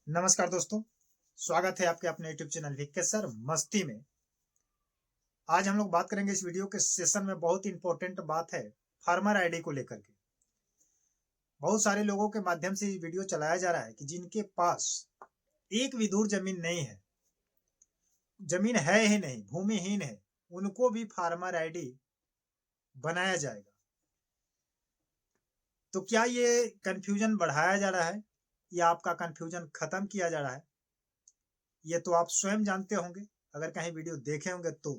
नमस्कार दोस्तों, स्वागत है आपके अपने यूट्यूब चैनल वीके सर मस्ती में। आज हम लोग बात करेंगे इस वीडियो के सेशन में बहुत इंपॉर्टेंट बात है फार्मर आईडी को लेकर के। बहुत सारे लोगों के माध्यम से ये वीडियो चलाया जा रहा है कि जिनके पास एक भी दूर जमीन नहीं है, जमीन है ही नहीं, भूमिहीन है, उनको भी फार्मर आईडी बनाया जाएगा। तो क्या ये कंफ्यूजन बढ़ाया जा रहा है या आपका कंफ्यूजन खत्म किया जा रहा है, ये तो आप स्वयं जानते होंगे अगर कहीं वीडियो देखे होंगे तो।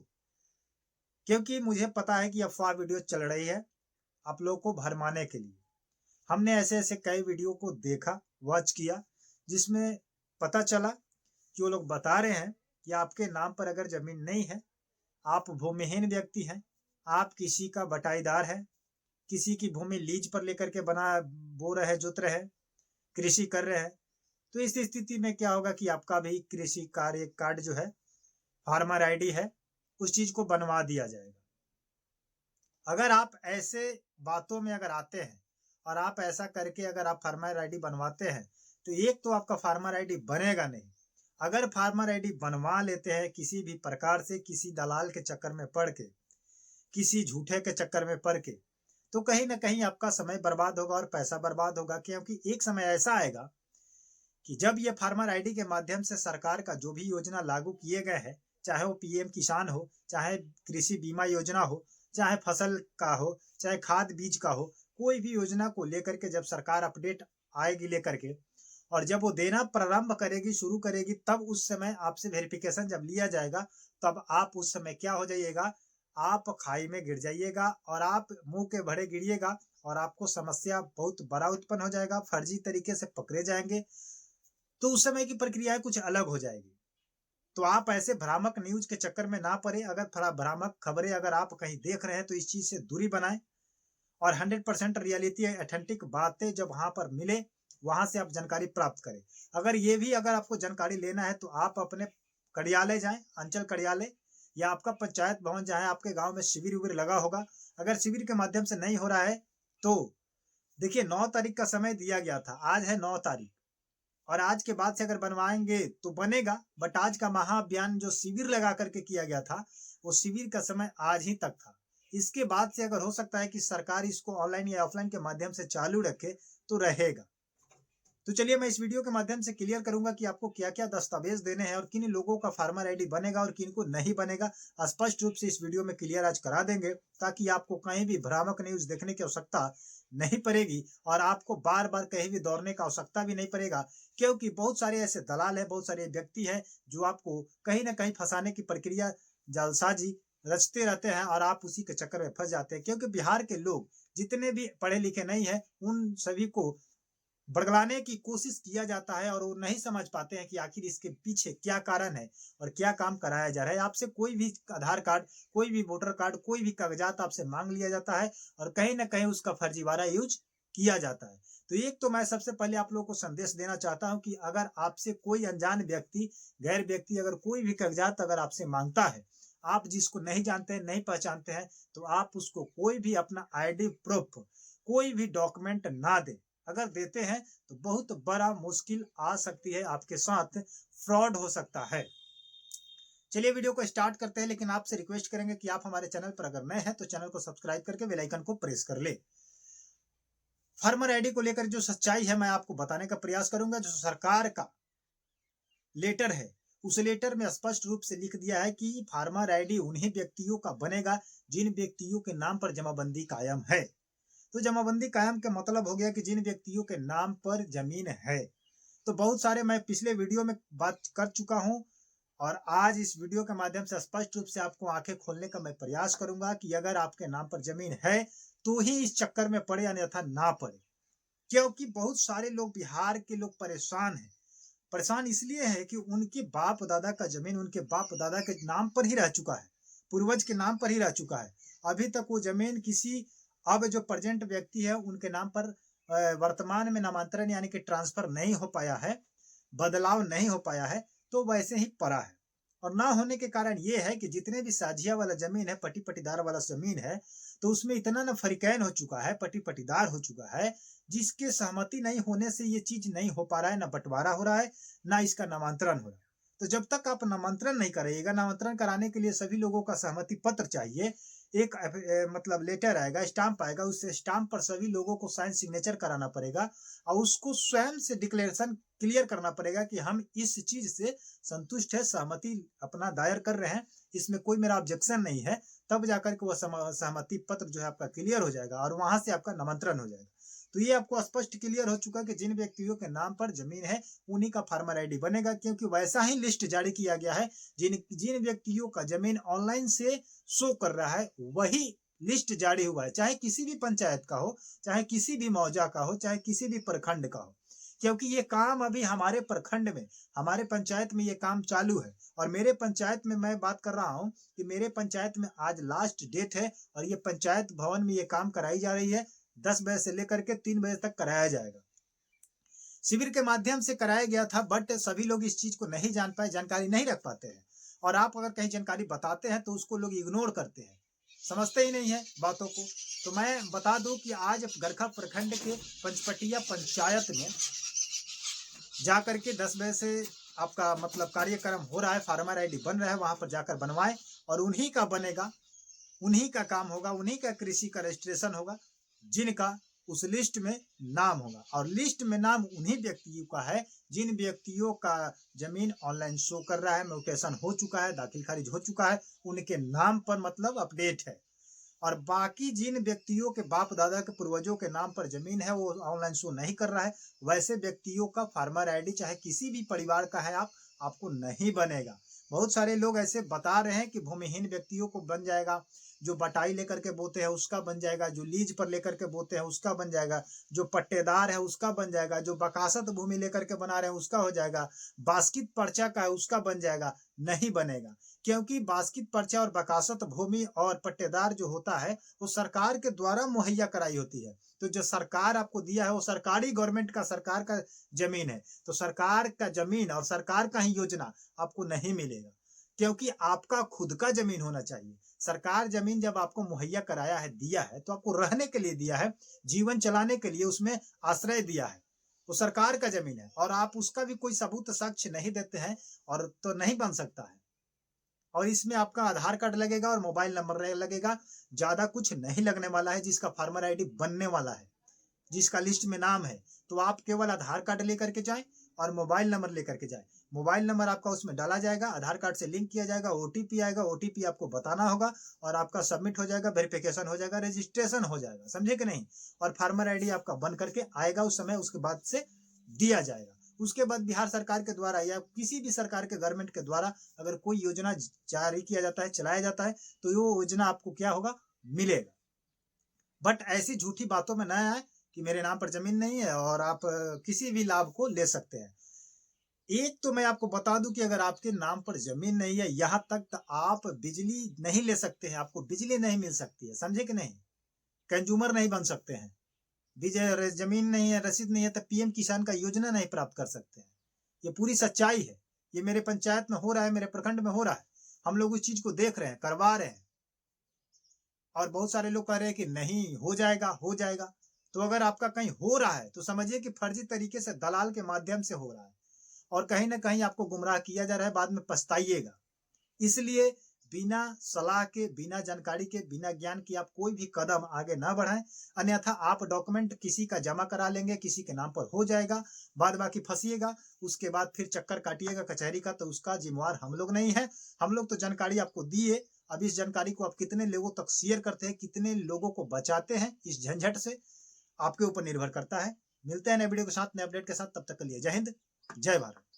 क्योंकि मुझे पता है कि अफवाह वीडियो चल रही है आप लोगों को भरमाने के लिए। हमने ऐसे ऐसे कई वीडियो को देखा, वॉच किया, जिसमें पता चला कि वो लोग बता रहे हैं कि आपके नाम पर अगर जमीन नहीं है, आप भूमिहीन व्यक्ति हैं, आप किसी का बटाईदार है, किसी की भूमि लीज पर लेकर के बना बो रहे, जोत रहे, कृषि कर रहे हैं, तो इस स्थिति में क्या होगा कि आपका भी कृषि कार्य कार्ड जो है, फार्मर आईडी है, उस चीज को बनवा दिया जाएगा। अगर आप ऐसे बातों में अगर आते हैं और आप ऐसा करके अगर आप फार्मर आईडी बनवाते हैं, तो एक तो आपका फार्मर आईडी बनेगा नहीं। अगर फार्मर आईडी बनवा लेते हैं किसी भी प्रकार से, किसी दलाल के चक्कर में पड़ के, किसी झूठे के चक्कर में पड़ के, तो कहीं ना कहीं आपका समय बर्बाद होगा और पैसा बर्बाद होगा। क्योंकि एक समय ऐसा आएगा कि जब ये फार्मर आईडी के माध्यम से सरकार का जो भी योजना लागू किए गए हैं, चाहे वो पीएम किसान हो, चाहे कृषि बीमा योजना हो, चाहे फसल का हो, चाहे खाद बीज का हो, कोई भी योजना को लेकर के जब सरकार अपडेट आएगी लेकर के, और जब वो देना प्रारंभ करेगी, शुरू करेगी, तब उस समय आपसे वेरिफिकेशन जब लिया जाएगा, तब आप उस समय क्या हो जाइएगा, आप खाई में गिर जाइएगा और आप मुंह के भरे गिरिएगा और आपको समस्या बहुत बड़ा उत्पन्न हो जाएगा, फर्जी तरीके से पकड़े जाएंगे। तो उस समय की प्रक्रिया कुछ अलग हो जाएगी। तो आप ऐसे भ्रामक न्यूज के चक्कर में ना पड़े। अगर थोड़ा भ्रामक खबरें अगर आप कहीं देख रहे हैं तो इस चीज से दूरी बनाएं और 100% रियलिटी ऑथेंटिक बातें जब वहां पर मिले, वहां से आप जानकारी प्राप्त करें। अगर ये भी अगर आपको जानकारी लेना है तो आप अपने कार्यालय जाएं, अंचल कार्यालय या आपका पंचायत भवन जहां आपके गांव में शिविर उविर लगा होगा। अगर शिविर के माध्यम से नहीं हो रहा है तो देखिए, 9 तारीख का समय दिया गया था, आज है 9 तारीख, और आज के बाद से अगर बनवाएंगे तो बनेगा। बट आज का महाअभियान जो शिविर लगा करके किया गया था, वो शिविर का समय आज ही तक था। इसके बाद से अगर हो सकता है कि सरकार इसको ऑनलाइन या ऑफलाइन के माध्यम से चालू रखे तो रहेगा। तो चलिए मैं इस वीडियो के माध्यम से क्लियर करूंगा कि आपको क्या क्या दस्तावेज देने हैं और किन लोगों का फार्मर आईडी बनेगा और किन को नहीं बनेगा। स्पष्ट रूप से इस वीडियो में क्लियर आज करा देंगे, ताकि आपको कहीं भी भ्रामक न्यूज देखने की आवश्यकता नहीं पड़ेगी और आपको बार बार कहीं भी दौड़ने का आवश्यकता भी नहीं पड़ेगा। क्योंकि बहुत सारे ऐसे दलाल है, बहुत सारे व्यक्ति है जो आपको कहीं ना कहीं फंसाने की प्रक्रिया, जालसाजी रचते रहते हैं और आप उसी के चक्कर में फंस जाते हैं। क्योंकि बिहार के लोग जितने भी पढ़े लिखे नहीं है, उन सभी को बरगलाने की कोशिश किया जाता है और वो नहीं समझ पाते हैं कि आखिर इसके पीछे क्या कारण है और क्या काम कराया जा रहा है। आपसे कोई भी आधार कार्ड, कोई भी वोटर कार्ड, कोई भी कागजात आपसे मांग लिया जाता है और कहीं ना कहीं उसका फर्जीवाड़ा यूज किया जाता है। तो एक तो मैं सबसे पहले आप लोगों को संदेश देना चाहता हूं कि अगर आपसे कोई अनजान व्यक्ति, गैर व्यक्ति अगर कोई भी कागजात अगर आपसे मांगता है, आप जिसको नहीं जानते हैं, नहीं पहचानते हैं, तो आप उसको कोई भी अपना आईडी प्रूफ, कोई भी डॉक्यूमेंट ना दे। अगर देते हैं तो बहुत बड़ा मुश्किल आ सकती है, आपके साथ फ्रॉड हो सकता है। चलिए वीडियो को स्टार्ट करते हैं, लेकिन आपसे रिक्वेस्ट करेंगे कि आप हमारे चैनल पर अगर नए हैं तो चैनल को सब्सक्राइब करके बेल आइकन को प्रेस कर ले। फार्मर आईडी को लेकर जो सच्चाई है मैं आपको बताने का प्रयास करूंगा। जो सरकार का लेटर है, उस लेटर में स्पष्ट रूप से लिख दिया है कि फार्मर आईडी उन्हीं व्यक्तियों का बनेगा जिन व्यक्तियों के नाम पर जमाबंदी कायम है। तो जमाबंदी कायम का मतलब हो गया कि जिन व्यक्तियों के नाम पर जमीन है। तो बहुत सारे मैं पिछले वीडियो में बात कर चुका हूं और आज इस वीडियो के माध्यम से स्पष्ट रूप से आपको आंखें खोलने का मैं प्रयास करूंगा कि अगर आपके नाम पर जमीन है तो ही इस चक्कर में पड़े, अन्यथा ना पड़े। क्योंकि बहुत सारे लोग, बिहार के लोग परेशान हैं। परेशान इसलिए है कि उनके बाप दादा का जमीन उनके बाप दादा के नाम पर ही रह चुका है, पूर्वज के नाम पर ही रह चुका है। अभी तक वो जमीन किसी अब जो प्रेजेंट व्यक्ति है उनके नाम पर वर्तमान में नामांतरण यानी कि ट्रांसफर नहीं हो पाया है, बदलाव नहीं हो पाया है, तो वैसे ही पड़ा है। और ना होने के कारण ये है कि जितने भी साझिया वाला जमीन है, पट्टी पट्टीदार वाला जमीन है, तो उसमें इतना ना फरीकैन हो चुका है, पट्टी पट्टीदार हो चुका है, जिसके सहमति नहीं होने से ये चीज नहीं हो पा रहा है, ना बंटवारा हो रहा है, ना इसका नामांतरण हो रहा है। तो जब तक आप नामांतरण नहीं करिएगा, नामांतरण कराने के लिए सभी लोगों का सहमति पत्र चाहिए, एक मतलब लेटर आएगा, स्टाम्प आएगा, उस स्टाम्प पर सभी लोगों को साइन सिग्नेचर कराना पड़ेगा और उसको स्वयं से डिक्लेरेशन क्लियर करना पड़ेगा कि हम इस चीज से संतुष्ट है, सहमति अपना दायर कर रहे हैं, इसमें कोई मेरा ऑब्जेक्शन नहीं है। तब जाकर के वह सहमति पत्र जो है आपका क्लियर हो जाएगा और वहां से आपका नामांतरण हो जाएगा। तो ये आपको स्पष्ट क्लियर हो चुका है कि जिन व्यक्तियों के नाम पर जमीन है उन्हीं का फार्मर आईडी बनेगा, क्योंकि वैसा ही लिस्ट जारी किया गया है। जिन व्यक्तियों का जमीन ऑनलाइन से शो कर रहा है वही लिस्ट जारी हुआ है, चाहे किसी भी पंचायत का हो, चाहे किसी भी मौजा का हो, चाहे किसी भी प्रखंड का हो, क्योंकि ये काम अभी हमारे प्रखंड में, हमारे पंचायत में ये काम चालू है। और मेरे पंचायत में मैं बात कर रहा हूँ कि मेरे पंचायत में आज लास्ट डेट है और ये पंचायत भवन में ये काम कराई जा रही है। 10 बजे से लेकर के 3 बजे तक कराया जाएगा। शिविर के माध्यम से कराया गया था, बट सभी लोग इस चीज को नहीं जान पाए, जानकारी नहीं रख पाते हैं। और आप अगर कहीं जानकारी बताते हैं तो उसको लोग इग्नोर करते हैं, समझते ही नहीं है बातों को। तो मैं बता दूं कि आज गरखा प्रखंड के पंचपटिया पंचायत में जाकर के 10 बजे से आपका मतलब कार्यक्रम हो रहा है, फार्मर आईडी बन रहा है, वहां पर जाकर बनवाएं और उन्हीं का बनेगा, उन्हीं का काम होगा, उन्हीं का कृषि का रजिस्ट्रेशन होगा जिनका उस लिस्ट में नाम होगा। और लिस्ट में नाम उन्हीं व्यक्तियों का है जिन व्यक्तियों का जमीन ऑनलाइन शो कर रहा है, म्यूटेशन हो चुका है, दाखिल खारिज हो चुका है, उनके नाम पर मतलब अपडेट है। और बाकी जिन व्यक्तियों के बाप दादा के पूर्वजों के नाम पर जमीन है वो ऑनलाइन शो नहीं कर रहा है, वैसे व्यक्तियों का फार्मर आईडी चाहे किसी भी परिवार का है आपको नहीं बनेगा। बहुत सारे लोग ऐसे बता रहे हैं कि भूमिहीन व्यक्तियों को बन जाएगा, जो बटाई लेकर के बोते हैं उसका बन जाएगा, जो लीज पर लेकर के बोते हैं उसका बन जाएगा, जो पट्टेदार है उसका बन जाएगा, जो बकासत भूमि लेकर के बना रहे हैं उसका हो जाएगा, बास्कित पर्चा का है उसका बन जाएगा। नहीं बनेगा, क्योंकि बास्कित पर्चा और बकासत भूमि और पट्टेदार जो होता है वो सरकार के द्वारा मुहैया कराई होती है। तो जो सरकार आपको दिया है वो सरकारी गवर्नमेंट का, सरकार का जमीन है, तो सरकार का जमीन और सरकार का ही योजना आपको नहीं मिलेगा, क्योंकि आपका खुद का जमीन होना चाहिए। सरकार जमीन जब आपको मुहैया कराया है, दिया है, तो आपको रहने के लिए दिया है, जीवन चलाने के लिए उसमें आश्रय दिया है, वो सरकार का जमीन है और आप उसका भी कोई सबूत साक्ष्य नहीं देते हैं और तो नहीं बन सकता है। और इसमें आपका आधार कार्ड लगेगा और मोबाइल नंबर लगेगा, ज्यादा कुछ नहीं लगने वाला है। जिसका फार्मर आईडी बनने वाला है, जिसका लिस्ट में नाम है, तो आप केवल आधार कार्ड लेकर के जाएं और मोबाइल नंबर लेकर के जाएं। मोबाइल नंबर आपका उसमें डाला जाएगा, आधार कार्ड से लिंक किया जाएगा, ओटीपी आएगा, ओटीपी आपको बताना होगा और आपका सबमिट हो जाएगा, वेरिफिकेशन हो जाएगा, रजिस्ट्रेशन हो जाएगा, समझे कि नहीं। और फार्मर आईडी आपका बन करके आएगा उस समय, उसके बाद से दिया जाएगा। उसके बाद बिहार सरकार के द्वारा या किसी भी सरकार के गवर्नमेंट के द्वारा अगर कोई योजना जारी किया जाता है, चलाया जाता है, तो वो योजना आपको क्या होगा, मिलेगा। बट ऐसी झूठी बातों में न आए कि मेरे नाम पर जमीन नहीं है और आप किसी भी लाभ को ले सकते हैं। एक तो मैं आपको बता दूं कि अगर आपके नाम पर जमीन नहीं है, यहाँ तक तो आप बिजली नहीं ले सकते हैं, आपको बिजली नहीं मिल सकती है, समझे कि नहीं। कंज्यूमर नहीं बन सकते हैं, जमीन नहीं है, रसीद नहीं है, तो पीएम किसान का योजना नहीं प्राप्त कर सकते हैं। ये पूरी सच्चाई है, ये मेरे पंचायत में हो रहा है, मेरे प्रखंड में हो रहा है, हम लोग उस चीज को देख रहे हैं, करवा रहे हैं। और बहुत सारे लोग कह रहे हैं कि नहीं हो जाएगा, हो जाएगा। तो अगर आपका कहीं हो रहा है तो समझिए कि फर्जी तरीके से दलाल के माध्यम से हो रहा है और कहीं ना कहीं आपको गुमराह किया जा रहा है, बाद में पछताइएगा। इसलिए बिना सलाह के, बिना जानकारी के, बिना ज्ञान के आप कोई भी कदम आगे ना बढ़ाएं, अन्यथा आप डॉक्यूमेंट किसी का जमा करा लेंगे, किसी के नाम पर हो जाएगा, बाद बाकी फंसिएगा, उसके बाद फिर चक्कर काटिएगा कचहरी का, तो उसका जिम्मेवार हम लोग नहीं है। हम लोग तो जानकारी आपको दिए, अब इस जानकारी को आप कितने लोगों तक शेयर करते हैं, कितने लोगों को बचाते हैं इस झंझट से, आपके ऊपर निर्भर करता है। मिलते हैं नए वीडियो के साथ, नए अपडेट के साथ, तब तक के लिए जय हिंद, जय भारत।